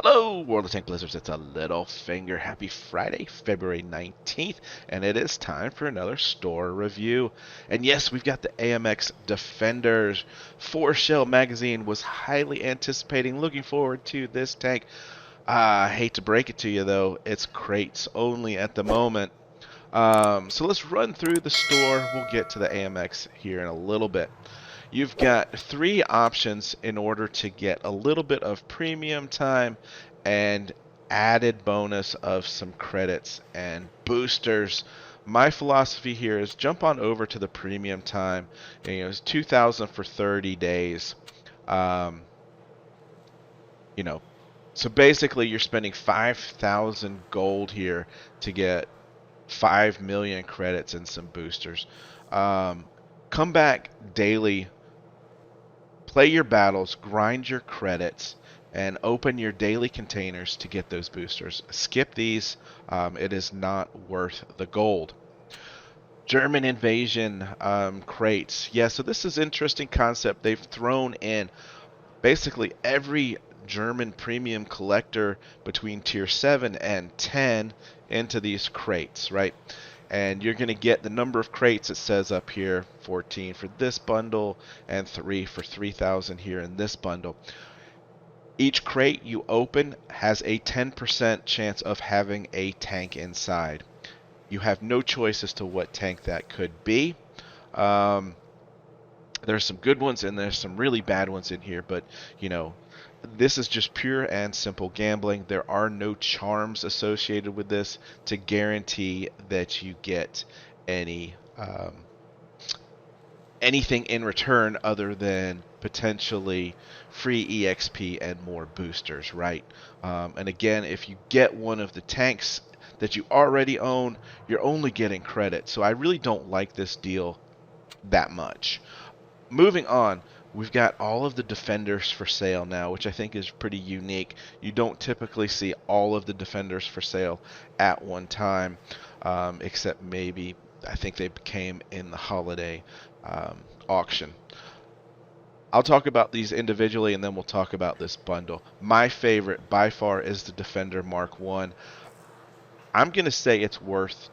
Hello, World of Tank Blizzards. It's a Littlefinger. Happy Friday, February 19th, and it is time for another store review. And yes, we've got the AMX Defenders. 4-shell magazine was highly anticipating, looking forward to this tank. I hate to break it to you, though, it's crates only at the moment. So let's run through the store. We'll get to the AMX here in a little bit. You've got three options in order to get a little bit of premium time and added bonus of some credits and boosters. My philosophy here is jump on over to the premium time. It's 2,000 for 30 days. Um, you know, so basically you're spending 5,000 gold here to get 5 million credits and some boosters. Come back daily, play your battles, grind your credits, and open your daily containers to get those boosters. Skip these. It is not worth the gold. German invasion crates. Yeah, so this is an interesting concept. They've thrown in basically every German premium collector between tier 7 and 10 into these crates, right? And you're going to get the number of crates it says up here, 14 for this bundle and 3 for 3,000 here in this bundle. Each crate you open has a 10% chance of having a tank inside. You have no choice as to what tank that could be. There's some good ones and there's some really bad ones in here, but this is just pure and simple gambling. There are no charms associated with this to guarantee that you get any anything in return other than potentially free EXP and more boosters, right? And again, if you get one of the tanks that you already own, you're only getting credit. So I really don't like this deal that much. Moving on, we've got all of the defenders for sale now, which I think is pretty unique. You don't typically see all of the defenders for sale at one time, except maybe I think they came in the holiday auction. I'll talk about these individually and then we'll talk about this bundle. My favorite by far is the Defender Mark 1. I'm going to say it's worth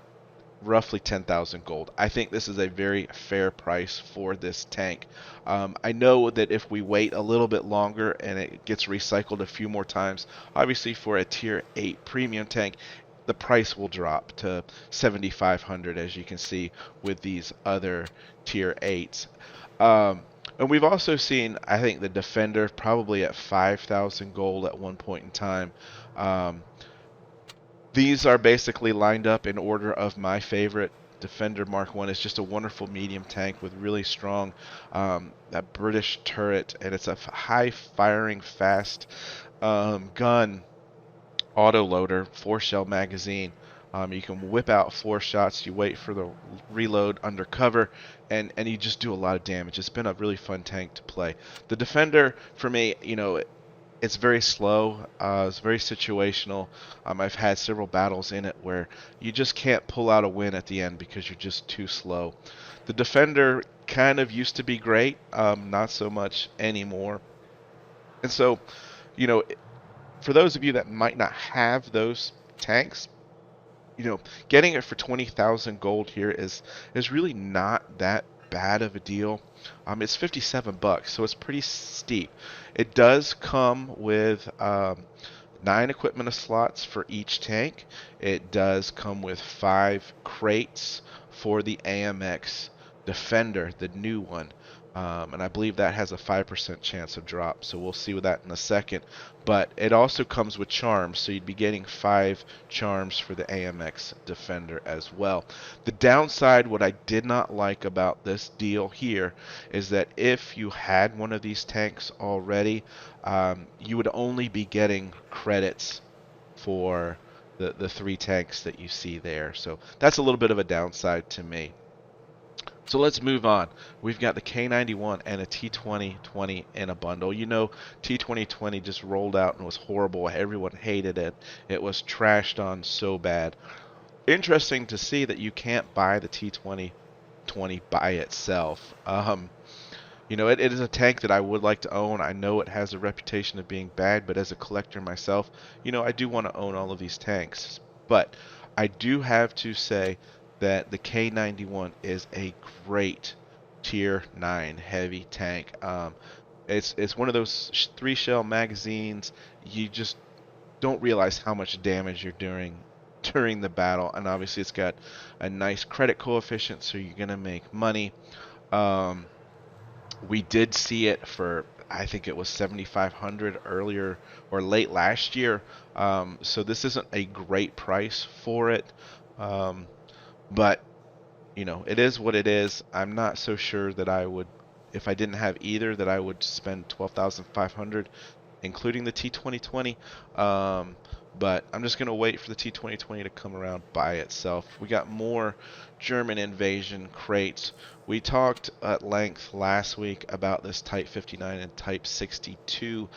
roughly 10,000 gold. I think this is a very fair price for this tank. I know that if we wait a little bit longer and it gets recycled a few more times, obviously for a tier 8 premium tank, the price will drop to 7,500 as you can see with these other tier 8s. And we've also seen, I think, the Defender probably at 5,000 gold at one point in time. These are basically lined up in order of my favorite. Defender Mark 1 is just a wonderful medium tank with really strong that British turret, and it's a high firing, fast gun autoloader, 4-shell magazine. You can whip out 4 shots, you wait for the reload under cover, and you just do a lot of damage. It's been a really fun tank to play. The Defender, for me, it's very slow. It's very situational. I've had several battles in it where you just can't pull out a win at the end because you're just too slow. The Defender kind of used to be great, not so much anymore. And so, for those of you that might not have those tanks, getting it for 20,000 gold here is really not that bad of a deal. It's 57 bucks, so it's pretty steep. It does come with 9 equipment slots for each tank. It does come with 5 crates for the AMX Defender, the new one. And I believe that has a 5% chance of drop, so we'll see with that in a second. But it also comes with charms, so you'd be getting 5 charms for the AMX Defender as well. The downside, what I did not like about this deal here, is that if you had one of these tanks already, you would only be getting credits for the 3 tanks that you see there. So that's a little bit of a downside to me. So let's move on. We've got the K91 and a T2020 in a bundle. T2020 just rolled out and was horrible. Everyone hated it. It was trashed on so bad. Interesting to see that you can't buy the T2020 by itself. You know, it is a tank that I would like to own. I know it has a reputation of being bad, but as a collector myself, you know, I do want to own all of these tanks. But I do have to say that the K91 is a great tier 9 heavy tank. It's one of those three shell magazines. You just don't realize how much damage you're doing during the battle, and obviously it's got a nice credit coefficient, so you're gonna make money. Um, we did see it for, I think it was 7,500 earlier or late last year. So this isn't a great price for it. Um, but you know, it is what it is. I'm not so sure that I would, if I didn't have either, that I would spend 12,500, including the T2020. Um, but I'm just going to wait for the T2020 to come around by itself. We got more German invasion crates. We talked at length last week about this Type 59 and Type 62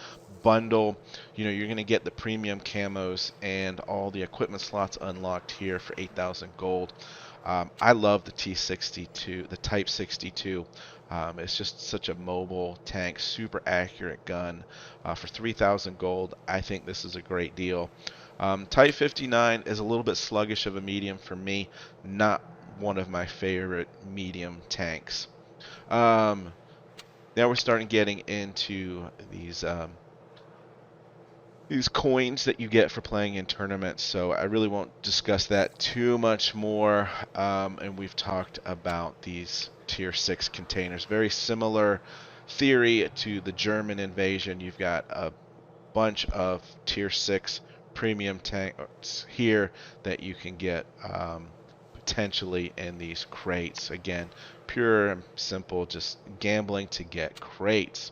bundle. You know, you're going to get the premium camos and all the equipment slots unlocked here for 8,000 gold. I love the T62, the Type 62. It's just such a mobile tank, super accurate gun. For 3,000 gold, I think this is a great deal. Type 59 is a little bit sluggish of a medium for me, not one of my favorite medium tanks. Um, Now we're starting getting into these coins that you get for playing in tournaments, so I really won't discuss that too much more. And we've talked about these tier 6 containers. Very similar theory to the German invasion. You've got a bunch of tier 6 premium tanks here that you can get potentially in these crates. Again, pure and simple, just gambling to get crates.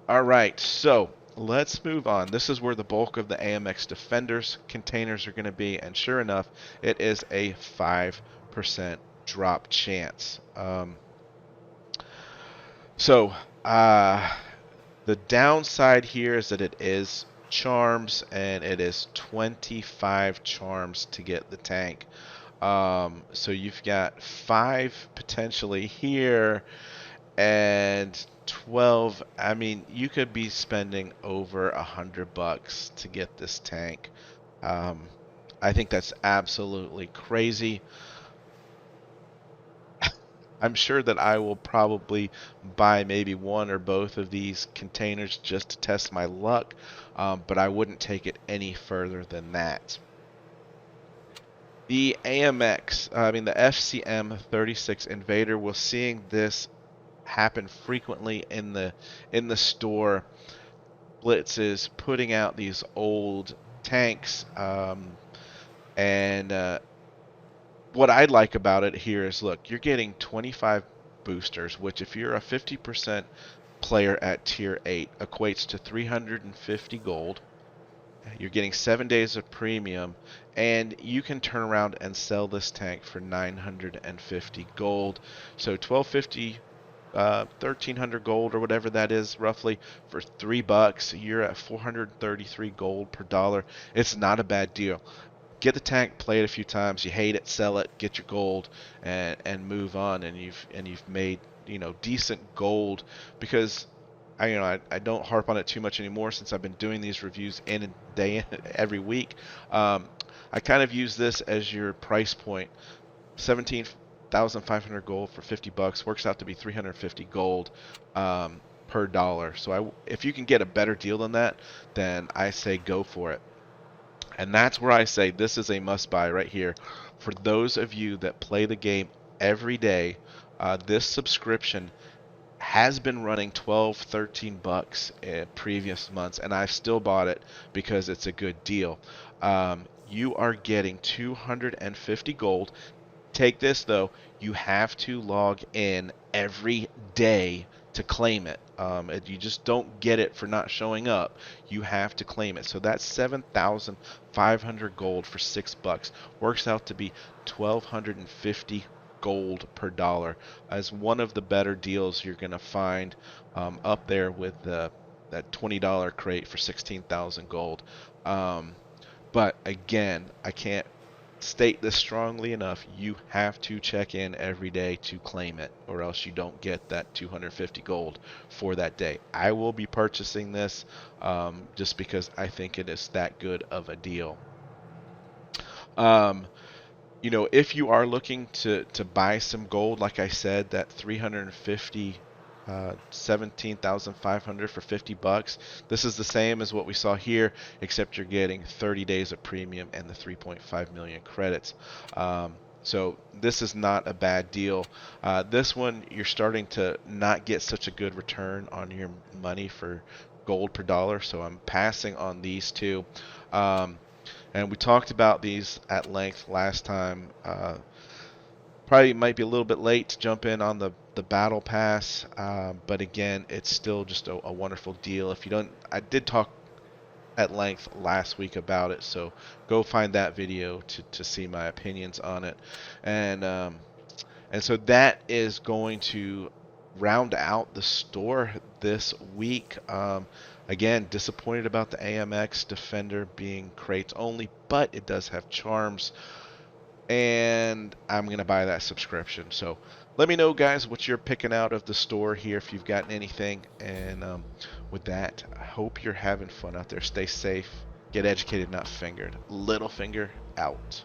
All right, so let's move on. This is where the bulk of the AMX Defenders containers are going to be, and sure enough, it is a 5% drop chance. So, the downside here is that it is charms, and it is 25 charms to get the tank. So you've got 5 potentially here, and 12. I mean, you could be spending over $100 to get this tank. um, I think that's absolutely crazy. I'm sure that I will probably buy maybe one or both of these containers just to test my luck, but I wouldn't take it any further than that. The AMX, I mean the FCM 36 Invader, we're seeing this happen frequently in the store. Blitz is putting out these old tanks, and what I like about it here is, look, you're getting 25 boosters, which if you're a 50% player at tier 8 equates to 350 gold. You're getting 7 days of premium, and you can turn around and sell this tank for 950 gold. So 1250, 1300 gold or whatever that is roughly for $3. You're at 433 gold per dollar. It's not a bad deal. Get the tank, play it a few times. You hate it, sell it, get your gold, and move on. And you've made, you know, decent gold. Because I don't harp on it too much anymore since I've been doing these reviews in a day every week. I kind of use this as your price point. 17,500 gold for $50 works out to be 350 gold per dollar. So if you can get a better deal than that, then I say go for it. And that's where I say this is a must buy right here. For those of you that play the game every day, this subscription has been running 12, 13 bucks in previous months, and I've still bought it because it's a good deal. You are getting 250 gold. Take this though, you have to log in every day to claim it. You just don't get it for not showing up. You have to claim it. So that's 7,500 gold for $6. Works out to be 1,250 gold per dollar, as one of the better deals you're going to find, up there with that $20 crate for 16,000 gold. But again, I can't state this strongly enough, you have to check in every day to claim it, or else you don't get that 250 gold for that day. I will be purchasing this just because I think it is that good of a deal. Um, if you are looking to buy some gold, like I said, that 350 17,500 for 50 bucks. This is the same as what we saw here, except you're getting 30 days of premium and the 3.5 million credits. So this is not a bad deal. This one, you're starting to not get such a good return on your money for gold per dollar, so I'm passing on these two. Um, and we talked about these at length last time. Probably might be a little bit late to jump in on the battle pass, but again, it's still just a wonderful deal. If you don't, I did talk at length last week about it, so go find that video to see my opinions on it. And so that is going to round out the store this week. Again, disappointed about the AMX Defender being crates only, but it does have charms, and I'm going to buy that subscription. So let me know, guys, what you're picking out of the store here, if you've gotten anything. And with that, I hope you're having fun out there. Stay safe. Get educated, not fingered. Littlefinger out.